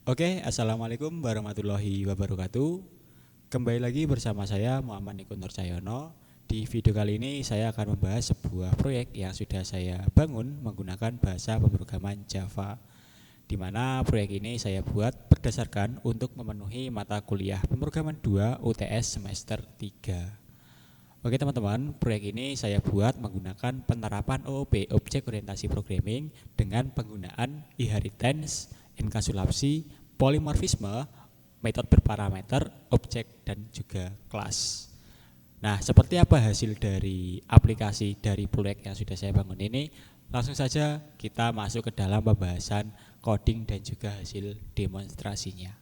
Oke, Assalamualaikum warahmatullahi wabarakatuh. Kembali lagi bersama saya Muhammad Niko Nurcahyono. Di video kali ini saya akan membahas sebuah proyek yang sudah saya bangun menggunakan bahasa pemrograman Java, di mana proyek ini saya buat berdasarkan untuk memenuhi mata kuliah pemrograman 2 UTS semester 3. Oke teman-teman, proyek ini saya buat menggunakan penerapan OOP, Object Orientasi Programming, dengan penggunaan inheritance, enkapsulasi, polimorfisme, metode berparameter, objek, dan juga kelas. Nah, seperti apa hasil dari aplikasi dari proyek yang sudah saya bangun ini? Langsung saja kita masuk ke dalam pembahasan coding dan juga hasil demonstrasinya.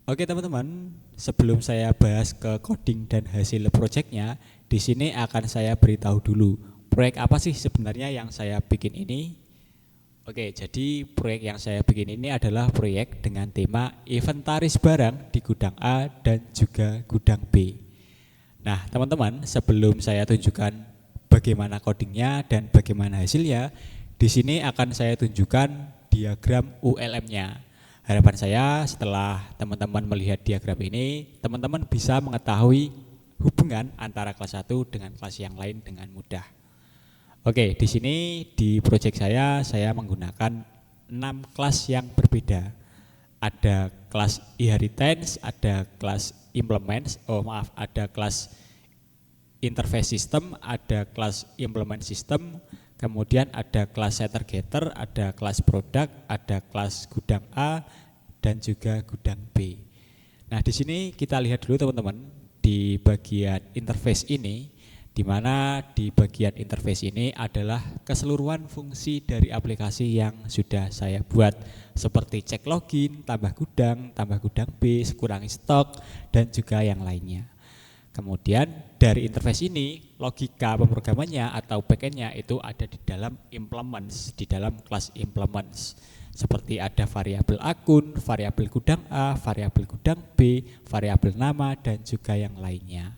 Oke teman-teman, sebelum saya bahas ke coding dan hasil proyeknya, di sini akan saya beritahu dulu proyek apa sih sebenarnya yang saya bikin ini. Oke, jadi proyek yang saya bikin ini adalah proyek dengan tema inventaris barang di gudang A dan juga gudang B. Nah teman-teman, sebelum saya tunjukkan bagaimana codingnya dan bagaimana hasilnya, di sini akan saya tunjukkan diagram ULM-nya. Harapan saya setelah teman-teman melihat diagram ini, teman-teman bisa mengetahui hubungan antara kelas 1 dengan kelas yang lain dengan mudah. Oke, di sini di proyek saya menggunakan 6 kelas yang berbeda. Ada kelas inheritance, ada kelas implements, ada kelas interface system, ada kelas implement system, kemudian ada kelas setter getter, ada kelas product, ada kelas gudang A dan juga gudang B. Nah, di sini kita lihat dulu teman-teman di bagian interface ini, di mana di bagian interface ini adalah keseluruhan fungsi dari aplikasi yang sudah saya buat, seperti cek login, tambah gudang B, kurangi stok, dan juga yang lainnya. Kemudian dari interface ini, logika pemrogramannya atau backendnya itu ada di dalam implements, di dalam kelas implements. Seperti ada variabel akun, variabel gudang A, variabel gudang B, variabel nama, dan juga yang lainnya.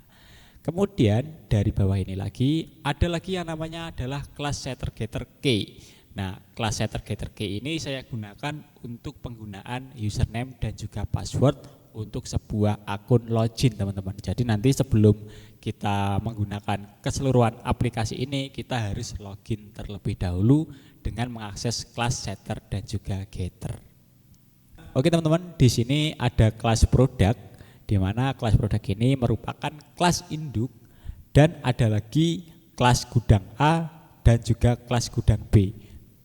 Kemudian dari bawah ini lagi, ada lagi yang namanya adalah kelas setter getter key. Nah, kelas setter getter key ini saya gunakan untuk penggunaan username dan juga password untuk sebuah akun login teman-teman. Jadi nanti sebelum kita menggunakan keseluruhan aplikasi ini, kita harus login terlebih dahulu dengan mengakses kelas setter dan juga getter. Oke teman-teman, di sini ada kelas product, di mana kelas produk ini merupakan kelas induk, dan ada lagi kelas gudang A dan juga kelas gudang B.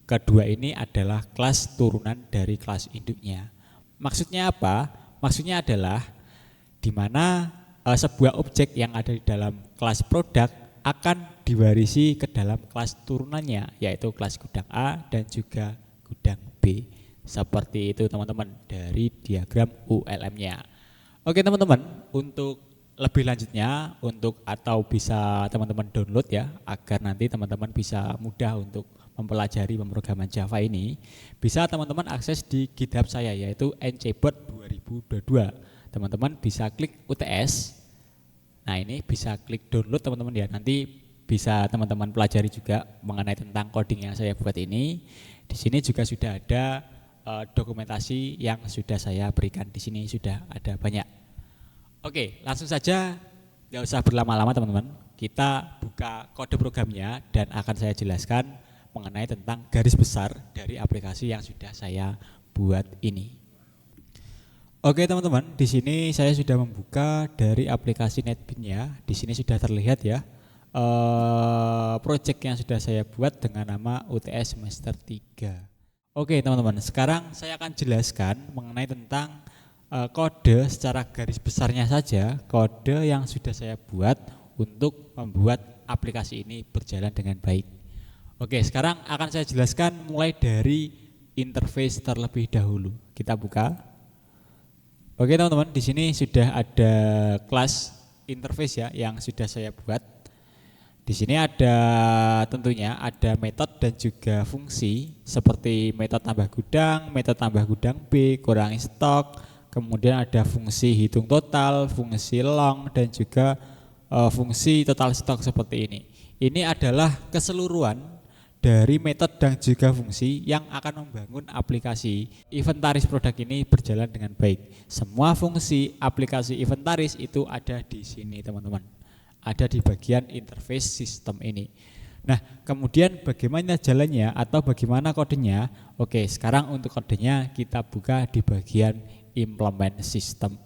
Kedua ini adalah kelas turunan dari kelas induknya. Maksudnya apa? Maksudnya adalah di mana sebuah objek yang ada di dalam kelas produk akan diwarisi ke dalam kelas turunannya, yaitu kelas gudang A dan juga gudang B. Seperti itu teman-teman dari diagram ULM-nya. Oke teman-teman, untuk lebih lanjutnya atau bisa teman-teman download ya, agar nanti teman-teman bisa mudah untuk mempelajari pemrograman Java ini, bisa teman-teman akses di GitHub saya, yaitu ncbot 2022. Teman-teman bisa klik UTS. Nah, ini bisa klik download teman-teman ya. Nanti bisa teman-teman pelajari juga mengenai tentang coding yang saya buat ini. Di sini juga sudah ada dokumentasi yang sudah saya berikan. Di sini sudah ada banyak. Oke, langsung saja, nggak usah berlama-lama teman-teman. Kita buka kode programnya dan akan saya jelaskan mengenai tentang garis besar dari aplikasi yang sudah saya buat ini. Oke teman-teman, di sini saya sudah membuka dari aplikasi NetBeans-nya. Di sini sudah terlihat ya project yang sudah saya buat dengan nama UTS semester 3. Oke teman-teman, sekarang saya akan jelaskan mengenai tentang kode secara garis besarnya saja, kode yang sudah saya buat untuk membuat aplikasi ini berjalan dengan baik. Oke, sekarang akan saya jelaskan mulai dari interface terlebih dahulu. Kita buka. Oke teman-teman, di sini sudah ada kelas interface ya yang sudah saya buat. Di sini ada tentunya ada metode dan juga fungsi seperti metode tambah gudang B, kurangi stok, kemudian ada fungsi hitung total, fungsi long, dan juga fungsi total stok seperti ini. Ini adalah keseluruhan dari metode dan juga fungsi yang akan membangun aplikasi inventaris produk ini berjalan dengan baik. Semua fungsi aplikasi inventaris itu ada di sini teman-teman, ada di bagian interface sistem ini. Nah, kemudian bagaimana jalannya atau bagaimana kodenya? Oke, sekarang untuk kodenya kita buka di bagian implement system.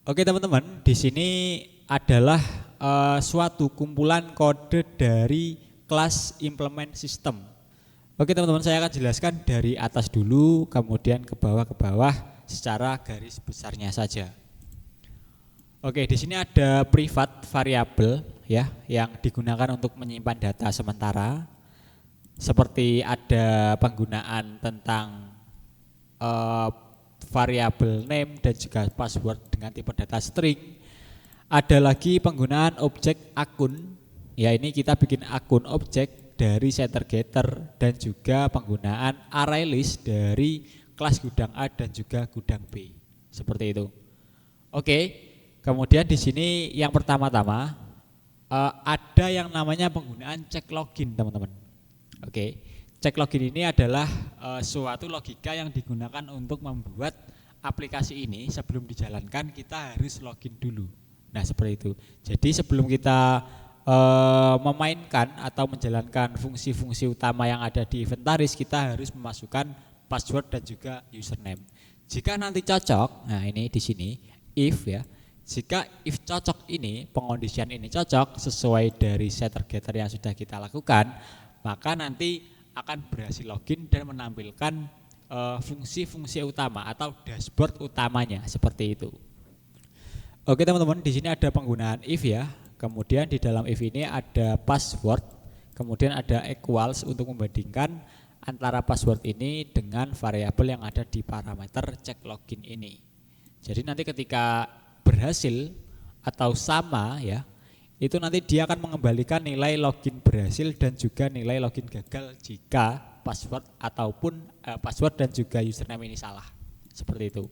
Oke teman-teman, di sini adalah suatu kumpulan kode dari kelas implement system. Oke teman-teman, saya akan jelaskan dari atas dulu, kemudian ke bawah secara garis besarnya saja. Oke, di sini ada private variable ya, yang digunakan untuk menyimpan data sementara. Seperti ada penggunaan tentang variable name dan juga password dengan tipe data string. Ada lagi penggunaan objek akun. Ya, ini kita bikin akun objek dari setter getter dan juga penggunaan array list dari kelas gudang A dan juga gudang B. Seperti itu. Oke. Kemudian di sini yang pertama-tama ada yang namanya penggunaan cek login, teman-teman. Oke. Cek login ini adalah suatu logika yang digunakan untuk membuat aplikasi ini sebelum dijalankan kita harus login dulu. Nah, seperti itu. Jadi sebelum kita memainkan atau menjalankan fungsi-fungsi utama yang ada di inventaris, kita harus memasukkan password dan juga username. Jika nanti cocok, nah ini di sini if ya. Jika if cocok ini, pengondisian ini cocok sesuai dari setter getter yang sudah kita lakukan, maka nanti akan berhasil login dan menampilkan fungsi-fungsi utama atau dashboard utamanya seperti itu. Oke teman-teman, di sini ada penggunaan if ya. Kemudian di dalam if ini ada password, kemudian ada equals untuk membandingkan antara password ini dengan variabel yang ada di parameter cek login ini. Jadi nanti ketika berhasil atau sama ya, itu nanti dia akan mengembalikan nilai login berhasil dan juga nilai login gagal jika password ataupun password dan juga username ini salah. Seperti itu.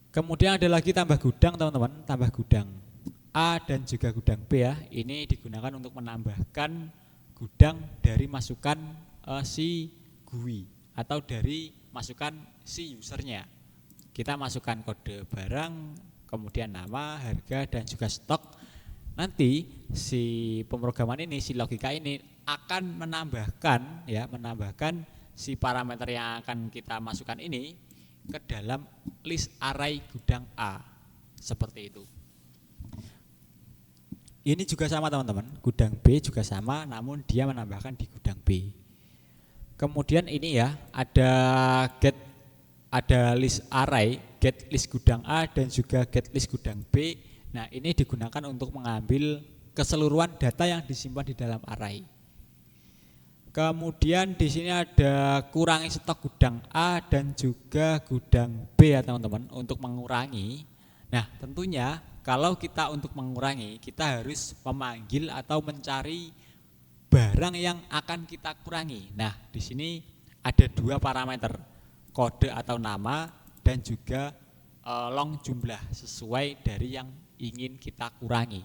Kemudian ada lagi tambah gudang teman-teman, tambah gudang A dan juga gudang B ya. Ini digunakan untuk menambahkan gudang dari masukan si GUI atau dari masukan si usernya. Kita masukkan kode barang, kemudian nama, harga dan juga stok. Nanti si pemrograman ini, si logika ini akan menambahkan si parameter yang akan kita masukkan ini ke dalam list array gudang A. Seperti itu. Ini juga sama teman-teman, gudang B juga sama, namun dia menambahkan di gudang B. Kemudian ini ya, ada list array, get list gudang A dan juga get list gudang B. Nah, ini digunakan untuk mengambil keseluruhan data yang disimpan di dalam array. Kemudian di sini ada kurangi stok gudang A dan juga gudang B ya teman-teman, untuk mengurangi. Nah, tentunya kalau kita untuk mengurangi, kita harus memanggil atau mencari barang yang akan kita kurangi. Nah, di sini ada dua parameter, kode atau nama dan juga long jumlah sesuai dari yang ingin kita kurangi.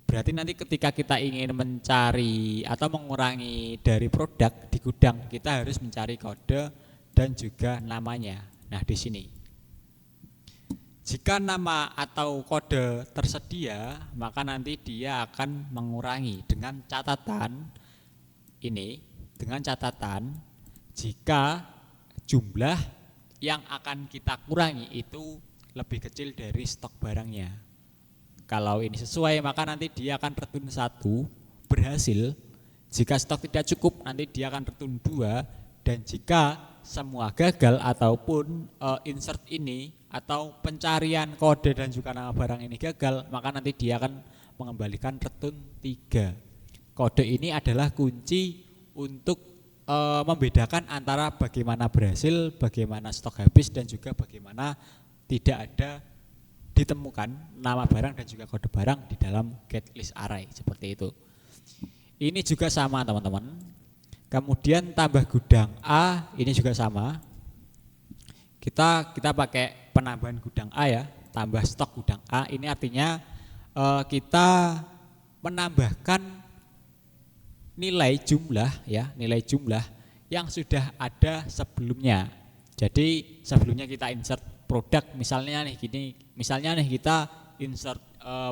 Berarti nanti ketika kita ingin mencari atau mengurangi dari produk di gudang, kita harus mencari kode dan juga namanya. Nah, di sini. Jika nama atau kode tersedia, maka nanti dia akan mengurangi dengan catatan ini, jika jumlah yang akan kita kurangi itu lebih kecil dari stok barangnya. Kalau ini sesuai, maka nanti dia akan return 1 berhasil. Jika stok tidak cukup, nanti dia akan return 2. Dan jika semua gagal ataupun insert ini atau pencarian kode dan juga nama barang ini gagal, maka nanti dia akan mengembalikan return 3. Kode ini adalah kunci untuk membedakan antara bagaimana berhasil, bagaimana stok habis dan juga bagaimana tidak ada ditemukan nama barang dan juga kode barang di dalam get list array seperti itu. Ini juga sama teman-teman. Kemudian tambah gudang A ini juga sama. Kita pakai penambahan gudang A ya, tambah stok gudang A. Ini artinya kita menambahkan nilai jumlah ya, nilai jumlah yang sudah ada sebelumnya. Jadi sebelumnya kita insert produk misalnya nih gini, misalnya nih kita insert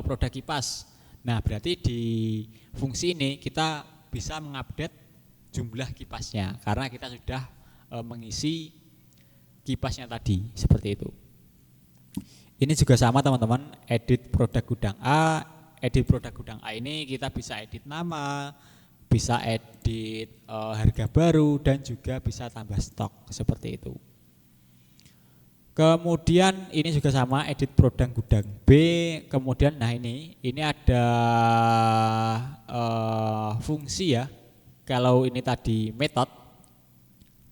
produk kipas. Nah, berarti di fungsi ini kita bisa mengupdate jumlah kipasnya karena kita sudah mengisi kipasnya tadi, seperti itu. Ini juga sama teman-teman, edit produk gudang A. Edit produk gudang A ini kita bisa edit nama, bisa edit harga baru, dan juga bisa tambah stok, seperti itu. Kemudian ini juga sama, edit produk gudang B. Kemudian nah ini ada fungsi ya. Kalau ini tadi method.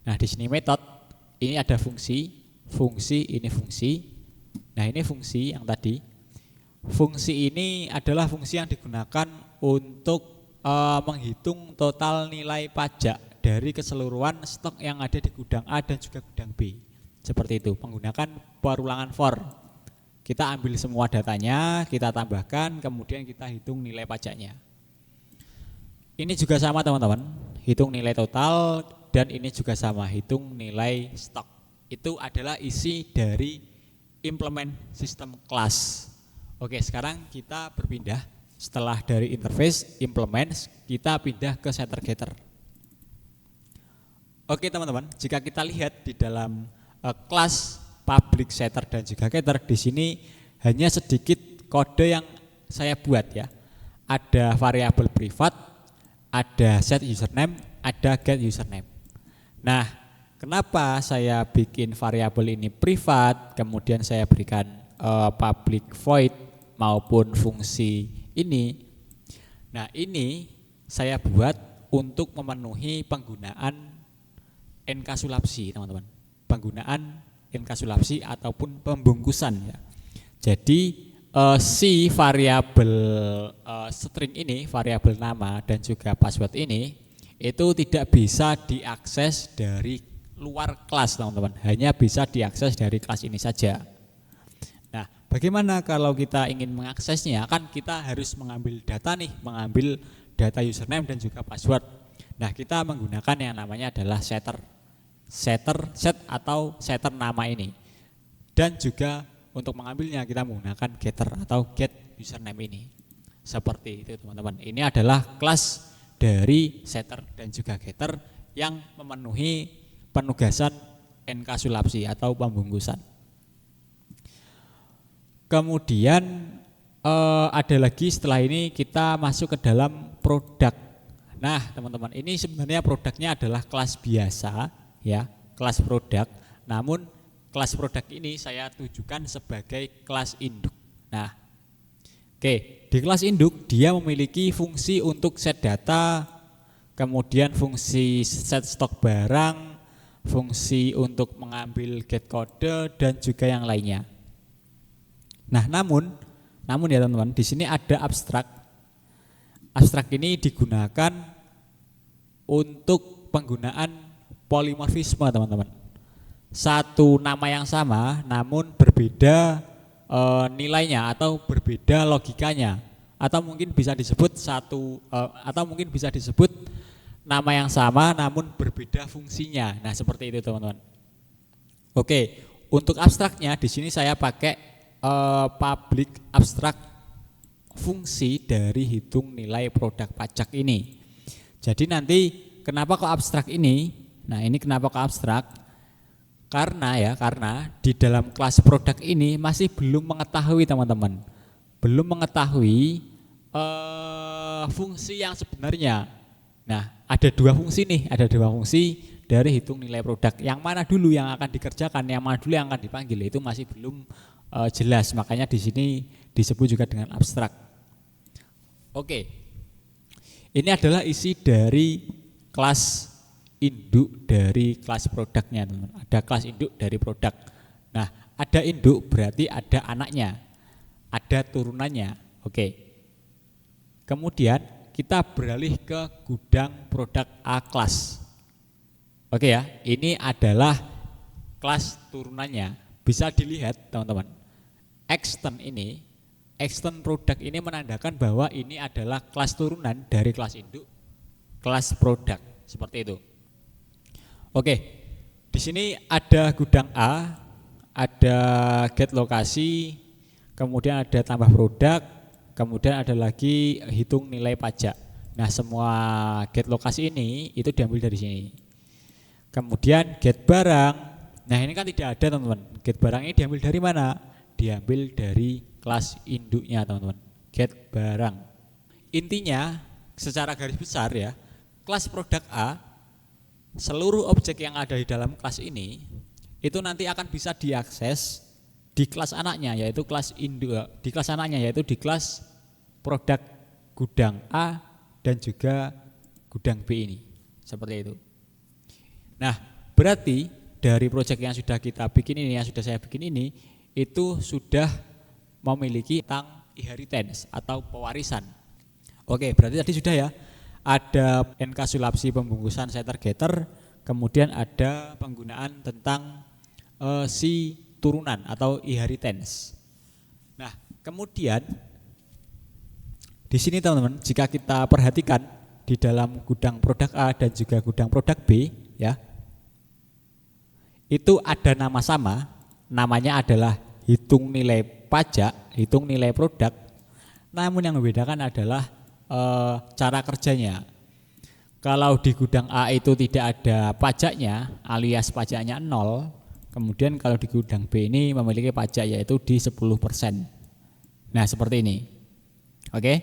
Nah, di sini method, ini ada fungsi ini fungsi. Nah, ini fungsi yang tadi. Fungsi ini adalah fungsi yang digunakan untuk menghitung total nilai pajak dari keseluruhan stok yang ada di gudang A dan juga gudang B. Seperti itu, menggunakan perulangan for. Kita ambil semua datanya, kita tambahkan, kemudian kita hitung nilai pajaknya. Ini juga sama teman-teman, hitung nilai total, dan ini juga sama, hitung nilai stok. Itu adalah isi dari implement sistem kelas. Oke, sekarang kita berpindah. Setelah dari interface implement, kita pindah ke setter getter. Oke teman-teman, jika kita lihat di dalam kelas public setter dan juga getter, di sini hanya sedikit kode yang saya buat ya. Ada variabel privat, ada set username, ada get username. Nah, kenapa saya bikin variabel ini privat, kemudian saya berikan public void maupun fungsi ini. Nah, ini saya buat untuk memenuhi penggunaan enkapsulasi, teman-teman. Penggunaan enkapsulasi ataupun pembungkusan ya. Jadi si variabel string ini, variabel nama dan juga password ini itu tidak bisa diakses dari luar kelas, teman-teman. Hanya bisa diakses dari kelas ini saja. Nah, bagaimana kalau kita ingin mengaksesnya? Kan kita harus mengambil data nih, mengambil data username dan juga password. Nah, kita menggunakan yang namanya adalah set atau setter nama ini. Dan juga untuk mengambilnya kita menggunakan getter atau get username ini. Seperti itu teman-teman. Ini adalah kelas dari setter dan juga getter yang memenuhi penugasan enkapsulasi atau pembungkusan. Kemudian ada lagi setelah ini kita masuk ke dalam produk. Nah teman-teman, ini sebenarnya produknya adalah kelas biasa ya, kelas produk. Namun kelas produk ini saya tujukan sebagai kelas induk. Nah, oke, di kelas induk dia memiliki fungsi untuk set data, kemudian fungsi set stok barang, fungsi untuk mengambil get kode dan juga yang lainnya. Nah, namun ya teman-teman, di sini ada abstrak. Abstrak ini digunakan untuk penggunaan polimorfisme, teman-teman. Satu nama yang sama namun berbeda nilainya atau berbeda logikanya, atau mungkin bisa disebut nama yang sama namun berbeda fungsinya. Nah, seperti itu teman-teman. Oke, untuk abstraknya di sini saya pakai public abstract fungsi dari hitung nilai produk pajak ini. Jadi nanti kenapa kok abstrak ini? Nah, ini kenapa kok abstrak? Karena di dalam kelas produk ini masih belum mengetahui teman-teman, belum mengetahui fungsi yang sebenarnya. Nah, ada dua fungsi dari hitung nilai produk. Yang mana dulu yang akan dikerjakan, yang mana dulu yang akan dipanggil, itu masih belum jelas. Makanya di sini disebut juga dengan abstrak. Oke, ini adalah isi dari kelas induk dari kelas produknya, teman-teman. Ada kelas induk dari produk. Nah, ada induk berarti ada anaknya, ada turunannya. Oke. Kemudian kita beralih ke gudang produk A kelas. Oke ya, ini adalah kelas turunannya. Bisa dilihat teman-teman. Extend produk ini menandakan bahwa ini adalah kelas turunan dari kelas induk. kelas produk seperti itu. Oke, di sini ada gudang A, ada get lokasi, kemudian ada tambah produk, kemudian ada lagi hitung nilai pajak. Nah, semua get lokasi ini itu diambil dari sini. Kemudian get barang. Nah, ini kan tidak ada, teman-teman. Get barang ini diambil dari mana? Diambil dari kelas induknya, teman-teman. Get barang. Intinya secara garis besar ya, kelas produk A, seluruh objek yang ada di dalam kelas ini itu nanti akan bisa diakses di kelas anaknya, yaitu kelas induk, di kelas anaknya yaitu di kelas produk gudang A dan juga gudang B ini. Seperti itu. Nah, berarti dari proyek yang sudah kita bikin ini, yang sudah saya bikin ini, itu sudah memiliki tentang inheritance atau pewarisan. Oke, berarti tadi sudah ya. Ada enkapsulasi pembungkusan setter getter, kemudian ada penggunaan tentang si turunan atau inheritance. Nah, kemudian di sini teman-teman, jika kita perhatikan di dalam gudang produk A dan juga gudang produk B, ya, itu ada nama sama, namanya adalah hitung nilai pajak, hitung nilai produk. Namun yang membedakan adalah cara kerjanya. Kalau di gudang A itu tidak ada pajaknya, alias pajaknya 0, kemudian kalau di gudang B ini memiliki pajak yaitu di 10%. Nah, seperti ini. Oke,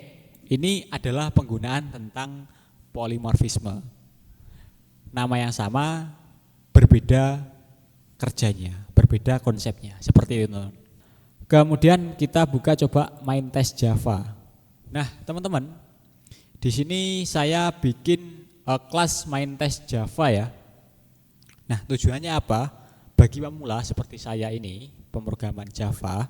ini adalah penggunaan tentang polimorfisme. Nama yang sama, berbeda kerjanya, berbeda konsepnya, seperti itu. Kemudian kita buka coba main tes Java. Nah, teman-teman, di sini saya bikin kelas main tes Java ya. Nah, tujuannya apa? Bagi pemula seperti saya ini, pemrograman Java,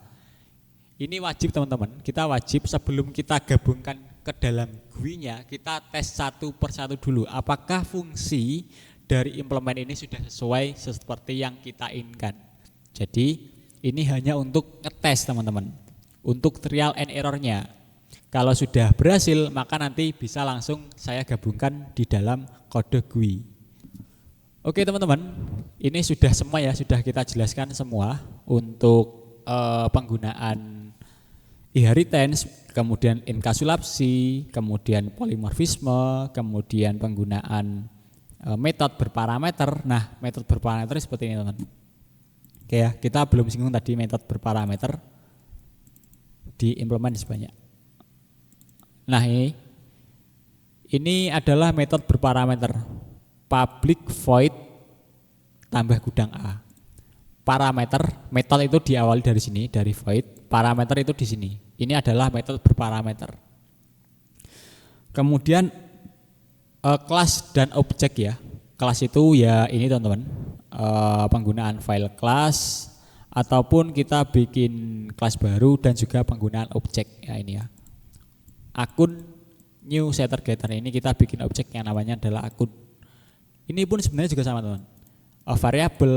ini wajib teman-teman, kita wajib sebelum kita gabungkan ke dalam GUI-nya, kita tes satu persatu dulu. Apakah fungsi dari implement ini sudah sesuai seperti yang kita inginkan. Jadi ini hanya untuk ngetes teman-teman, untuk trial and errornya. Kalau sudah berhasil maka nanti bisa langsung saya gabungkan di dalam kode GUI. Oke teman-teman, ini sudah semua ya, sudah kita jelaskan semua untuk penggunaan inheritance, kemudian enkapsulasi, kemudian polimorfisme, kemudian penggunaan metode berparameter. Nah, metode berparameter seperti ini teman-teman. Oke ya, kita belum singgung tadi metode berparameter di implement sebanyak. Nah, ini adalah metode berparameter public void tambah gudang A. Parameter, metode itu diawali dari sini, dari void, parameter itu di sini. Ini adalah metode berparameter. Kemudian kelas dan objek ya. Kelas itu ya ini teman-teman, penggunaan file kelas ataupun kita bikin kelas baru dan juga penggunaan objek ya ini ya. Akun new setter getter ini kita bikin objek yang namanya adalah akun. Ini pun sebenarnya juga sama teman. Variabel,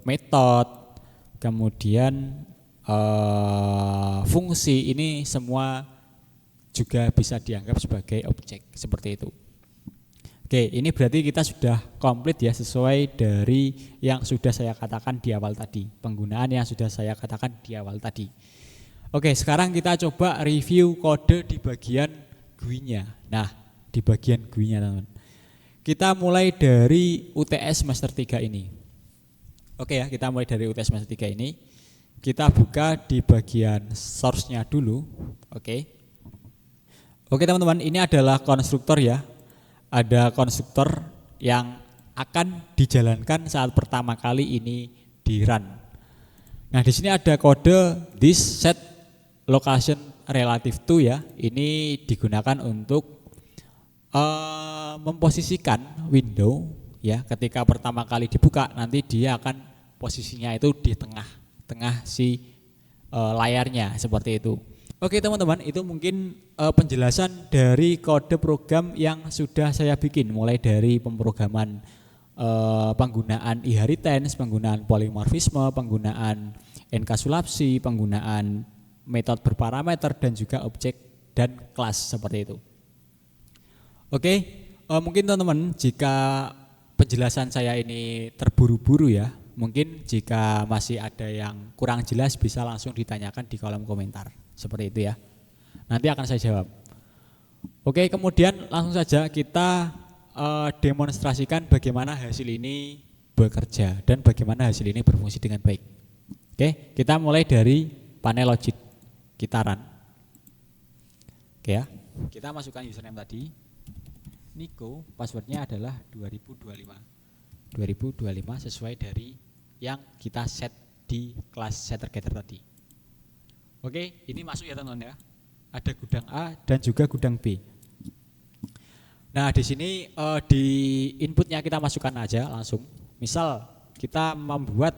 metode, kemudian fungsi ini semua juga bisa dianggap sebagai objek seperti itu. Oke, ini berarti kita sudah komplit ya sesuai dari yang sudah saya katakan di awal tadi, penggunaan yang sudah saya katakan di awal tadi. Oke, sekarang kita coba review kode di bagian GUI-nya. Nah, di bagian GUI-nya teman-teman. Kita mulai dari UTS semester 3 ini. Oke ya, kita mulai dari UTS semester 3 ini. Kita buka di bagian source-nya dulu. Oke. Oke teman-teman, ini adalah konstruktor ya. Ada konstruktor yang akan dijalankan saat pertama kali ini di run. Nah, di sini ada kode this set location relative to ya. Ini digunakan untuk memposisikan window ya. Ketika pertama kali dibuka, nanti dia akan posisinya itu di tengah si layarnya seperti itu. Oke teman-teman, itu mungkin penjelasan dari kode program yang sudah saya bikin, mulai dari pemrograman penggunaan inheritance, penggunaan polimorfisme, penggunaan enkapsulasi, penggunaan metode berparameter dan juga objek dan kelas seperti itu. Oke, Mungkin teman-teman jika penjelasan saya ini terburu-buru ya, mungkin jika masih ada yang kurang jelas bisa langsung ditanyakan di kolom komentar. Seperti itu ya. Nanti akan saya jawab. Oke, kemudian langsung saja kita demonstrasikan bagaimana hasil ini bekerja dan bagaimana hasil ini berfungsi dengan baik. Oke, kita mulai dari panel logic. Kita run. Oke ya, kita masukkan username tadi. Niko, passwordnya adalah 2025 sesuai dari yang kita set di kelas settergetter tadi. Oke, ini masuk ya teman-teman ya. Ada gudang A dan juga gudang B. Nah di sini di inputnya kita masukkan aja langsung. Misal kita membuat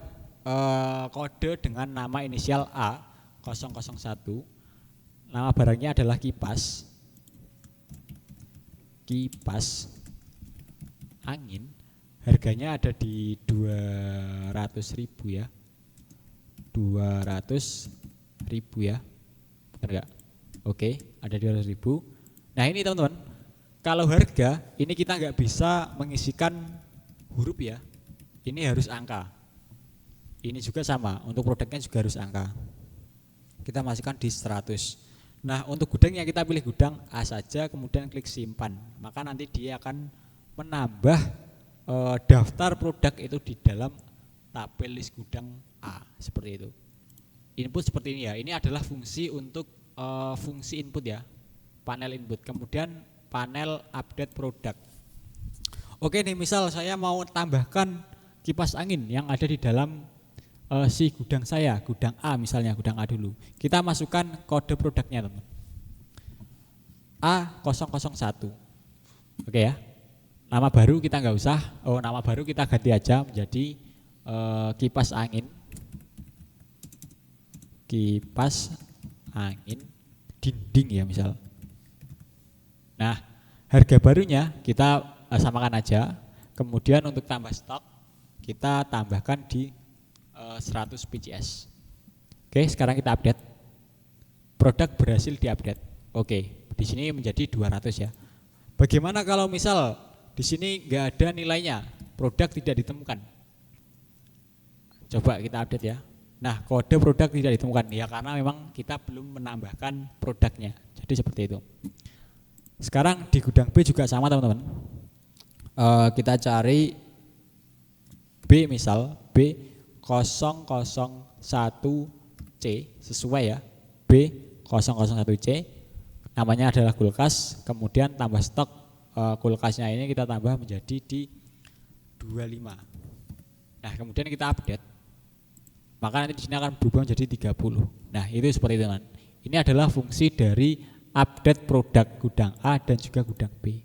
kode dengan nama inisial A001. Nama barangnya adalah kipas angin, harganya ada di 200.000 ya, 200.000 ya, benar enggak? Oke, ada 200.000. Nah ini teman-teman, kalau harga ini kita nggak bisa mengisikan huruf ya, ini harus angka. Ini juga sama, untuk produknya juga harus angka. Kita masukkan di 100. Nah untuk gudangnya kita pilih gudang A saja, kemudian klik simpan. Maka nanti dia akan menambah daftar produk itu di dalam tabel list gudang A, seperti itu. Input seperti ini ya, ini adalah fungsi untuk fungsi input ya, panel input. Kemudian panel update produk. Oke nih, misal saya mau tambahkan kipas angin yang ada di dalam si gudang saya, gudang A misalnya, gudang A dulu. Kita masukkan kode produknya teman, A001. Oke ya, nama baru kita nggak usah, nama baru kita ganti aja menjadi kipas angin dinding ya misal. Nah harga barunya kita samakan aja. Kemudian untuk tambah stok kita tambahkan di 100 PCS. Oke, sekarang kita update. Produk berhasil diupdate. Oke, di sini menjadi 200 ya. Bagaimana kalau misal di sini nggak ada nilainya, produk tidak ditemukan? Coba kita update ya. Nah, kode produk tidak ditemukan ya karena memang kita belum menambahkan produknya. Jadi seperti itu. Sekarang di gudang B juga sama teman-teman. Kita cari B misal B001C sesuai ya, B001C namanya adalah kulkas, kemudian tambah stok kulkasnya ini kita tambah menjadi di 25. Nah kemudian kita update, maka nanti di sini akan berubah menjadi 30. Nah itu seperti itu teman. Ini adalah fungsi dari update produk gudang A dan juga gudang B.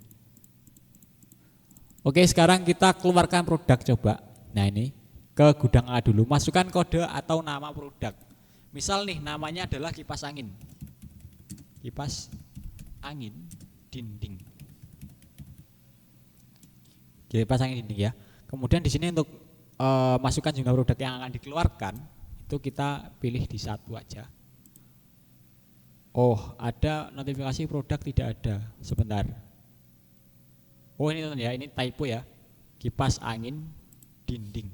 Oke, sekarang kita keluarkan produk coba. Nah ini ke gudang A dulu, masukkan kode atau nama produk. Misal nih namanya adalah kipas angin dinding. Kipas angin dinding ya. Kemudian di sini untuk masukkan jumlah produk yang akan dikeluarkan itu kita pilih di satu aja. Oh ada notifikasi produk tidak ada, sebentar. Oh ini teman ya, ini typo ya, kipas angin dinding.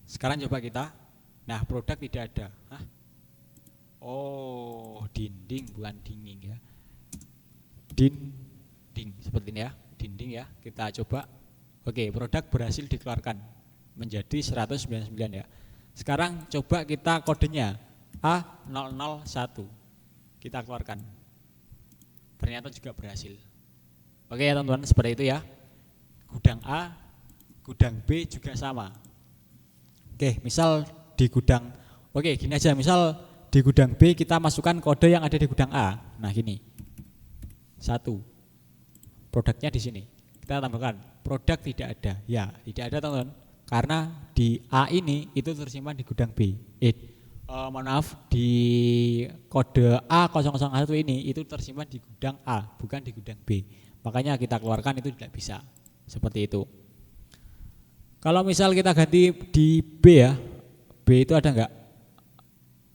Sekarang coba kita, nah produk tidak ada. Hah? Oh dinding bukan dinging ya, dinding seperti ini ya, dinding ya. Kita coba. Oke, produk berhasil dikeluarkan menjadi 199 ya. Sekarang coba kita kodenya A001 kita keluarkan, ternyata juga berhasil. Oke ya teman-teman, seperti itu ya. Gudang A, gudang B juga sama. Oke, misal di gudang, oke gini aja, misal di gudang B kita masukkan kode yang ada di gudang A. Nah gini, 1, produknya di sini. Kita tambahkan produk tidak ada. Ya, tidak ada teman-teman, karena di A ini itu tersimpan di gudang B. Mohon maaf, di kode A001 ini itu tersimpan di gudang A, bukan di gudang B. Makanya kita keluarkan itu tidak bisa. Seperti itu. Kalau misal kita ganti di B ya, B itu ada enggak?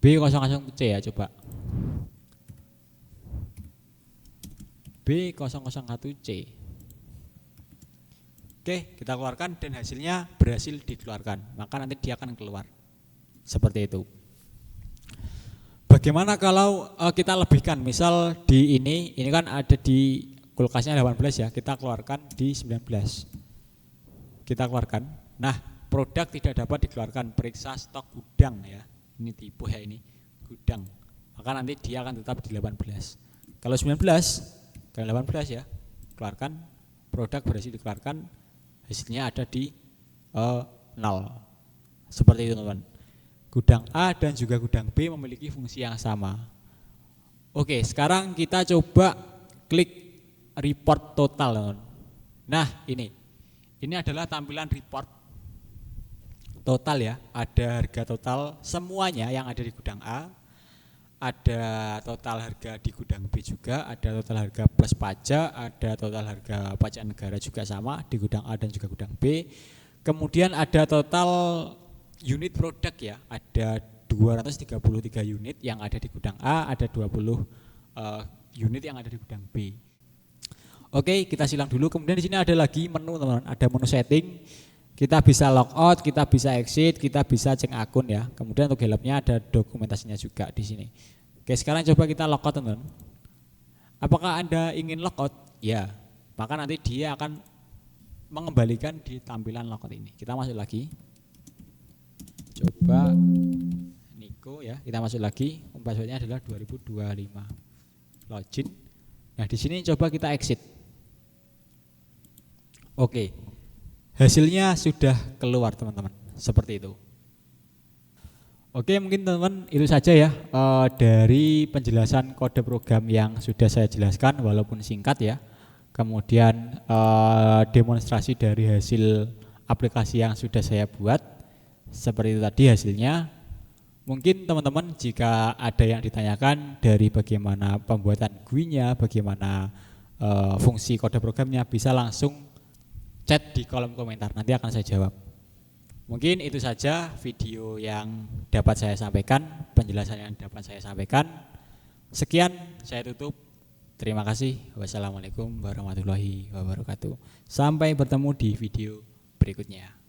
B00C ya, coba. B001C. Oke, kita keluarkan dan hasilnya berhasil dikeluarkan. Maka nanti dia akan keluar. Seperti itu. Bagaimana kalau kita lebihkan? Misal di ini kan ada di kulkasnya 18 ya, kita keluarkan di 19. Kita keluarkan. Nah, produk tidak dapat dikeluarkan, periksa stok gudang ya. Ini tipe ya ini, gudang. Maka nanti dia akan tetap di 18. Kalau 19 dan 18 ya, keluarkan, produk berhasil dikeluarkan, hasilnya ada di 0. Seperti itu teman-teman. Gudang A dan juga gudang B memiliki fungsi yang sama. Oke, sekarang kita coba klik report total teman-teman. Nah ini adalah tampilan report total ya. Ada harga total semuanya yang ada di gudang A, ada total harga di gudang B juga, ada total harga plus pajak, ada total harga pajak negara juga sama di gudang A dan juga gudang B. Kemudian ada total unit produk ya, ada 233 unit yang ada di gudang A, ada 20 unit yang ada di gudang B. Oke, kita silang dulu. Kemudian di sini ada lagi menu teman-teman, ada menu setting. Kita bisa logout, kita bisa exit, kita bisa cek akun ya. Kemudian untuk helpnya ada dokumentasinya juga di sini. Oke, sekarang coba kita logout teman-teman. Apakah Anda ingin logout? Ya, maka nanti dia akan mengembalikan di tampilan logout ini. Kita masuk lagi. Coba Niko ya, kita masuk lagi. Passwordnya adalah 2025. Login. Nah, di sini coba kita exit. Oke. Hasilnya sudah keluar teman-teman. Seperti itu. Oke, mungkin teman-teman itu saja ya dari penjelasan kode program yang sudah saya jelaskan walaupun singkat ya. Kemudian demonstrasi dari hasil aplikasi yang sudah saya buat. Seperti itu tadi hasilnya. Mungkin teman-teman jika ada yang ditanyakan dari bagaimana pembuatan GUI-nya, bagaimana fungsi kode programnya, bisa langsung chat di kolom komentar, nanti akan saya jawab. Mungkin itu saja video yang dapat saya sampaikan, penjelasan yang dapat saya sampaikan. Sekian, saya tutup. Terima kasih. Wassalamualaikum warahmatullahi wabarakatuh. Sampai bertemu di video berikutnya.